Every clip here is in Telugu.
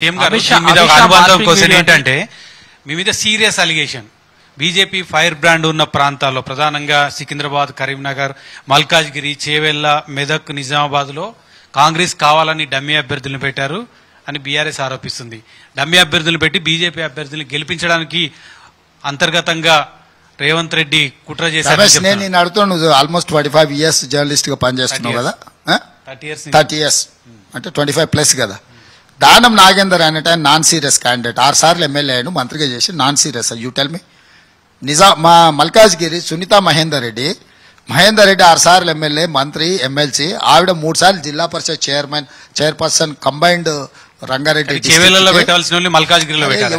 అనుబంధం క్వశ్చన్ ఏంటంటే మీ మీద serious allegation BJP fire brand ఉన్న ప్రాంతాల్లో ప్రధానంగా సికింద్రాబాద్, కరీంనగర్, మల్కాజ్గిరి, చేవెళ్ల, మెదక్, నిజామాబాద్ లో కాంగ్రెస్ కావాలని డమ్మీ అభ్యర్థులను పెట్టారు అని బీఆర్ఎస్ ఆరోపిస్తుంది. డమ్మీ అభ్యర్థులు పెట్టి బీజేపీ అభ్యర్థులను గెలిపించడానికి అంతర్గతంగా రేవంత్ రెడ్డి కుట్ర చేశారు. నేను అడుగుతాను, ఆల్మోస్ట్ 25 years జర్నలిస్ట్ గా పనిచేస్తున్నావు కదా, 30 years అంటే 25+ కదా. Danam Nagender అనేట non serious candidate, 6 సార్లు ఎమ్మెల్యే అయ్యాడు, మంత్రిగా చేసి non serious. You tell me. మా మల్కాజ్గిరి సునీతా మహేందర్ రెడ్డి 6 సార్లు ఎమ్మెల్యే, మంత్రి, ఎమ్మెల్సీ. ఆవిడ 3 సార్లు జిల్లా పరిషత్ చైర్పర్సన్ కంబైన్డ్ రంగారెడ్డి.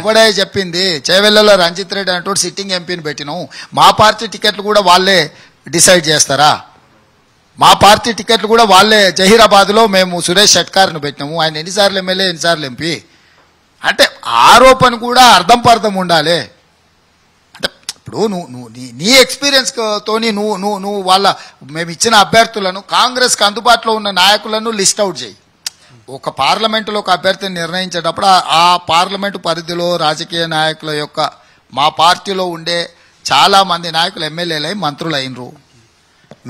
ఎవడే చెప్పింది? చేవెళ్లలో రంజిత్ రెడ్డి అనేటువంటి సిట్టింగ్ ఎంపీని పెట్టినాం. మా పార్టీ టికెట్లు కూడా వాళ్ళే డిసైడ్ చేస్తారా? మా పార్టీ టికెట్లు కూడా వాళ్ళే. జహీరాబాద్ లో మేము సురేష్ షట్కార్ను పెట్టినాము. ఆయన ఎన్నిసార్లు ఎమ్మెల్యే, ఎన్నిసార్లు ఎంపీ. అంటే ఆరోపణ కూడా అర్థం పర్థం ఉండాలి. అంటే ఇప్పుడు నువ్వు నీ ఎక్స్పీరియన్స్ తోని నువ్వు వాళ్ళ మేము ఇచ్చిన అభ్యర్థులను, కాంగ్రెస్కి అందుబాటులో ఉన్న నాయకులను లిస్ట్ అవుట్ చేయి. ఒక పార్లమెంటులో ఒక అభ్యర్థిని నిర్ణయించేటప్పుడు ఆ పార్లమెంటు పరిధిలో రాజకీయ నాయకుల యొక్క, మా పార్టీలో ఉండే చాలా మంది నాయకులు ఎమ్మెల్యేలై మంత్రులు అయినరు.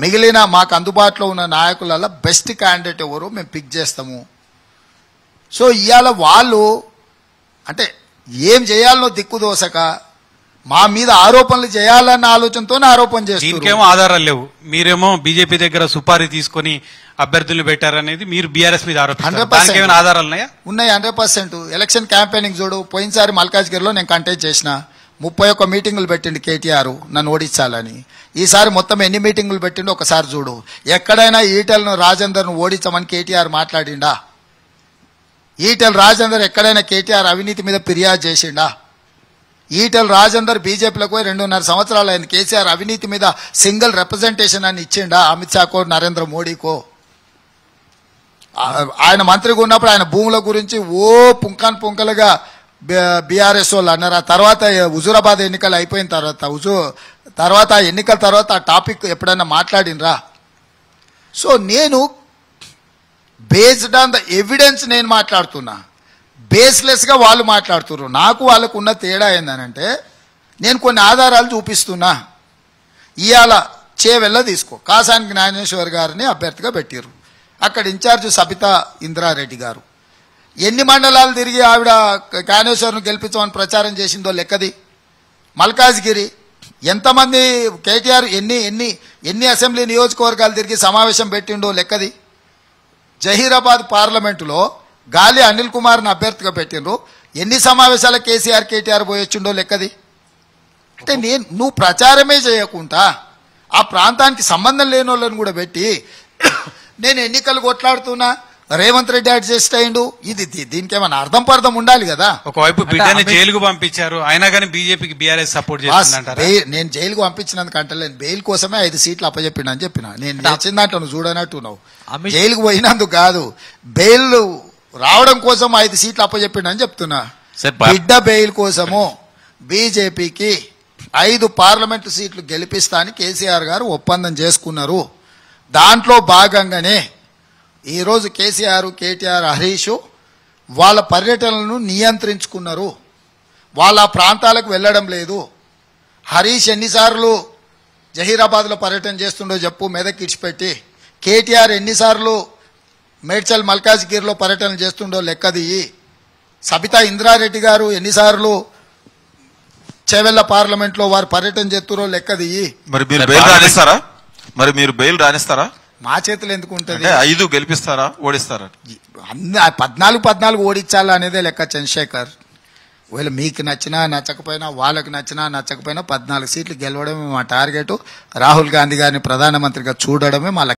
మిగిలిన మాకు అందుబాటులో ఉన్న నాయకులలో బెస్ట్ క్యాండిడేట్ ఎవరు మేము పిక్ చేస్తాము. సో ఇవాళ వాళ్ళు అంటే ఏం చేయాలనో దిక్కుదోసక మా మీద ఆరోపణలు చేయాలన్న ఆలోచనతో ఆరోపణ చేస్తారు. ఇంకేమో ఆధారాలు లేవు. మీరేమో బీజేపీ దగ్గర సుపారీ తీసుకొని అభ్యర్థులు పెట్టారనేది మీరు బీఆర్ఎస్ మీద ఆరోపిస్తారు. ఆధారాలు ఉన్నాయి 100%. ఎలక్షన్ క్యాంపెయినింగ్ చూడు. పోయినసారి మల్కాజ్గిరిలో నేను కంటెస్ట్ చేసిన 31 మీటింగులు పెట్టిండు కేటీఆర్ నన్ను ఓడించాలని. ఈసారి మొత్తం ఎన్ని మీటింగులు పెట్టిండో ఒకసారి చూడు. ఎక్కడైనా ఈటెలను రాజేందర్ను ఓడించమని కేటీఆర్ మాట్లాడిండా? ఈటెల రాజేందర్ ఎక్కడైనా కేటీఆర్ అవినీతి మీద ఫిర్యాదు చేసిండా? ఈటెల రాజేందర్ బీజేపీలకు 2.5 సంవత్సరాలు అయింది. కేసీఆర్ అవినీతి మీద సింగిల్ రిప్రజెంటేషన్ అని ఇచ్చిండా అమిత్ షాకో, నరేంద్ర మోడీకో? ఆయన మంత్రిగా ఉన్నప్పుడు ఆయన భూముల గురించి పుంకలుగా బీఆర్ఎస్ వాళ్ళు అన్నారు. ఆ తర్వాత హుజూరాబాద్ ఎన్నికలు అయిపోయిన తర్వాత ఎన్నికల తర్వాత ఆ టాపిక్ ఎప్పుడైనా మాట్లాడినరా? సో నేను బేస్డ్ ఆన్ ద ఎవిడెన్స్ నేను మాట్లాడుతున్నా, బేస్లెస్గా వాళ్ళు మాట్లాడుతున్నారు. నాకు వాళ్ళకు ఉన్న తేడా ఏందనంటే నేను కొన్ని ఆధారాలు చూపిస్తున్నా. ఇవాళ చేవెళ్ళ తీసుకో, కాసాని జ్ఞానేశ్వర్ గారిని అభ్యర్థిగా పెట్టారు. అక్కడ ఇన్ఛార్జ్ సబితా ఇంద్రారెడ్డి గారు ఎన్ని మండలాలు తిరిగి ఆవిడ జ్ఞానేశ్వర్ను గెలిపించమని ప్రచారం చేసిందో లెక్కది. మల్కాజ్గిరి ఎంతమంది కేటీఆర్ ఎన్ని అసెంబ్లీ నియోజకవర్గాలు తిరిగి సమావేశం పెట్టిండో లెక్కది. జహీరాబాద్ పార్లమెంటులో గాలి అనిల్ కుమార్ని అభ్యర్థిగా పెట్టిండ్రు. ఎన్ని సమావేశాల కేటీఆర్ పోయొచ్చిండో లెక్కది. అంటే నువ్వు ప్రచారమే చేయకుండా ఆ ప్రాంతానికి సంబంధం లేని వాళ్ళని కూడా పెట్టి నేను ఎన్నికలు కొట్లాడుతున్నా, రేవంత్ రెడ్డి అడ్జస్ట్ అయ్యిండు. దీనికి ఏమైనా అర్థం పర్థం ఉండాలి కదా. ఒకవైపు బిడ్డని జైలుకు పంపించారు, అయినా కానీ బీజేపీకి బీఆర్ఎస్ సపోర్ట్ చేస్తుందంటారా? నేను జైలుకు పంపించినందుకు అంటలేను, బెయిల్ కోసమే 5 సీట్లు అప్పచెప్పిండు అని చెప్పిన. నేను నచ్చిందంట నువ్వు చూడనట్టున్నావు. జైలుకు పోయినందుకు కాదు, బెయిల్ రావడం కోసం 5 సీట్లు అప్పచెప్పిండు అని చెప్తున్నా. బిడ్డ బెయిల్ కోసము బీజేపీకి 5 పార్లమెంటు సీట్లు గెలిపిస్తా అని కేసీఆర్ గారు ఒప్పందం చేసుకున్నారు. దాంట్లో భాగంగానే ఈరోజు కేసీఆర్, కేటీఆర్, హరీష్ వాళ్ళ పర్యటనలను నియంత్రించుకున్నారు. వాళ్ళ ప్రాంతాలకు వెళ్ళడం లేదు. హరీష్ ఎన్నిసార్లు జహీరాబాద్లో పర్యటన చేస్తుండో చెప్పు, మెదక్ ఇడిచిపెట్టి. కేటీఆర్ ఎన్నిసార్లు మేడ్చల్, మల్కాజ్గిరిలో పర్యటన చేస్తుండో లెక్కది. సబితా ఇంద్రారెడ్డి గారు ఎన్నిసార్లు చేవెళ్ల పార్లమెంట్లో వారు పర్యటన చేస్తున్నారో లెక్కది. మరి మీరు బెయిల్ రానిస్తారా? మా చేతులు ఎందుకు ఉంటుంది? 5 గెలిపిస్తారా, ఓడిస్తారా? 14 ఓడించాలా అనేదే లెక్క చంద్రశేఖర్. ఒకవేళ మీకు నచ్చినా నచ్చకపోయినా, వాళ్ళకి నచ్చినా నచ్చకపోయినా 14 సీట్లు గెలవడమే మా టార్గెట్. రాహుల్ గాంధీ గారిని ప్రధానమంత్రిగా చూడడమే మా